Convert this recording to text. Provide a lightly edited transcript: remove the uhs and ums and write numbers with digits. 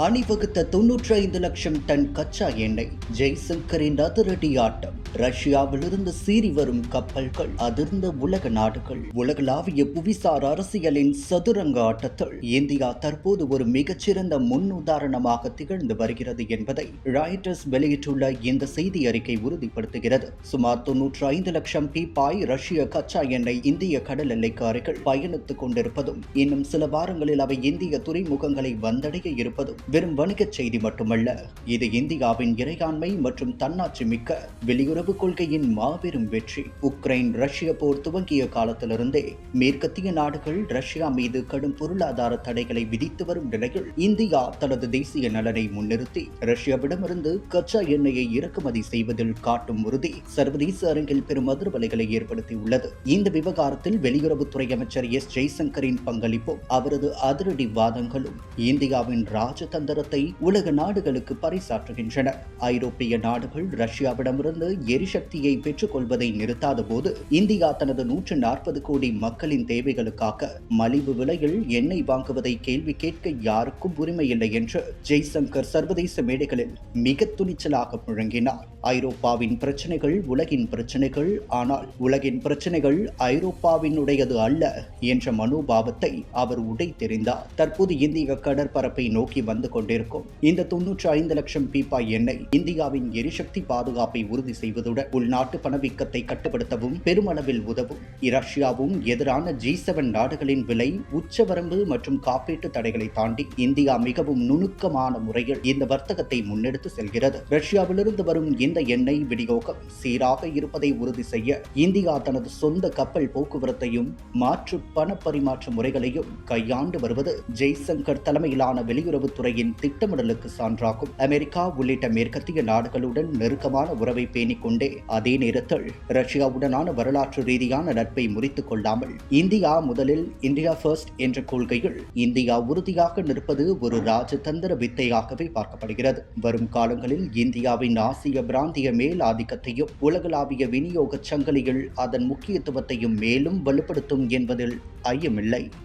அணிவகுத்த 95 லட்சம் டன் கச்சா எண்ணெய். ஜெய்சங்கரின் அதிரடி ஆட்டம். ரஷ்யாவிலிருந்து சீறி வரும் கப்பல்கள். அதிர்ந்த உலக நாடுகள். உலகளாவிய புவிசார் அரசியலின் சதுரங்க ஆட்டத்தில் இந்தியா தற்போது ஒரு மிகச்சிறந்த முன்னுதாரணமாக திகழ்ந்து வருகிறது என்பதை ராய்ட்டர்ஸ் வெளியிட்டுள்ள இந்த செய்தி அறிக்கை உறுதிப்படுத்துகிறது. சுமார் 95 லட்சம் பீப்பாய் ரஷ்ய கச்சா எண்ணெய் இந்திய கடல் எல்லைக்கு அருகில் பயணித்துக் கொண்டிருப்பதும், இன்னும் சில வாரங்களில் அவை இந்திய துறைமுகங்களை வந்தடைய இருப்பதும் வெறும் வணிகச் செய்தி மட்டுமல்ல, இது இந்தியாவின் இறையாண்மை மற்றும் தன்னாட்சி மிக்க வெளியுறவு கொள்கையின் மாபெரும் வெற்றி. உக்ரைன் ரஷ்ய போர் துவங்கிய காலத்திலிருந்தே மேற்கத்திய நாடுகள் ரஷ்யா மீது கடும் பொருளாதார தடைகளை விதித்து வரும் நிலையில் இந்தியா தனது தேசிய நலனை முன்னிறுத்தி ரஷ்யாவிடமிருந்து கச்சா எண்ணெயை இறக்குமதி செய்வதில் காட்டும் உறுதி சர்வதேச அரங்கில் பெரும் அதிர்வலைகளை ஏற்படுத்தியுள்ளது. இந்த விவகாரத்தில் வெளியுறவுத்துறை அமைச்சர் எஸ். ஜெய்சங்கரின் பங்களிப்பும் அவரது அதிரடி வாதங்களும் இந்தியாவின் ராஜதந்திரத்தை உலக நாடுகளுக்கு பறைசாற்றுகின்றன. ஐரோப்பிய நாடுகள் ரஷ்யாவிடமிருந்து எரிசக்தியை பெற்றுக் கொள்வதை நிறுத்தாத போது இந்தியா தனது 140 கோடி மக்களின் தேவைகளுக்காக மலிவு விலையில் எண்ணெய் வாங்குவதை கேள்வி கேட்க யாருக்கும் உரிமை இல்லை என்று ஜெய்சங்கர் சர்வதேச மேடைகளில் மிக துணிச்சலாக முழங்கினார். ஐரோப்பாவின் பிரச்சனைகள் உலகின் பிரச்சனைகள், ஆனால் உலகின் பிரச்சனைகள் ஐரோப்பாவினுடையது அல்ல என்ற மனோபாவத்தை அவர் உடைத்தெறிந்தார். தற்போது இந்திய கடற்பரப்பை நோக்கி வந்து கொண்டிருக்கும் இந்த 95 லட்சம் பீப்பாய் எண்ணெய் இந்தியாவின் எரிசக்தி பாதுகாப்பை உறுதி செய்வதுடன் உள்நாட்டு பணவீக்கத்தை கட்டுப்படுத்தவும் பெருமளவில் உதவும். ரஷ்யாவும் எதிரான G7 நாடுகளின் விலை உச்சவரம்பு மற்றும் காப்பீட்டு தடைகளை தாண்டி இந்தியா மிகவும் நுணுக்கமான முறையில் இந்த வர்த்தகத்தை முன்னெடுத்து செல்கிறது. ரஷ்யாவிலிருந்து வரும் இந்த எண்ணெய் விநியோகம் சீராக இருப்பதை உறுதி செய்ய இந்தியா தனது சொந்த கப்பல் போக்குவரத்தையும் மாற்று பண பரிமாற்ற முறைகளையும் கையாண்டு வருவது ஜெய்சங்கர் தலைமையிலான வெளியுறவுத்துறையின் திட்டமிடலுக்கு சான்றாகும். அமெரிக்கா உள்ளிட்ட மேற்கத்திய நாடுகளுடன் நெருக்கமான உறவை பேணிக் கொண்டே அதே நேரத்தில் ரஷ்யாவுடனான வரலாற்று ரீதியான நட்பை முறித்துக் கொள்ளாமல் இந்தியா முதலில் இந்தியா ஃபர்ஸ்ட் என்ற கொள்கையில் இந்தியா உறுதியாக நிற்பது ஒரு ராஜதந்திர வித்தையாகவே பார்க்கப்படுகிறது. வரும் காலங்களில் இந்தியாவின் ஆசிய பிராந்திய மேல் ஆதிக்கத்தையும் உலகளாவிய விநியோக சங்கிலியில் அதன் முக்கியத்துவத்தையும் மேலும் வலுப்படுத்தும் என்பதில் ஐயமில்லை.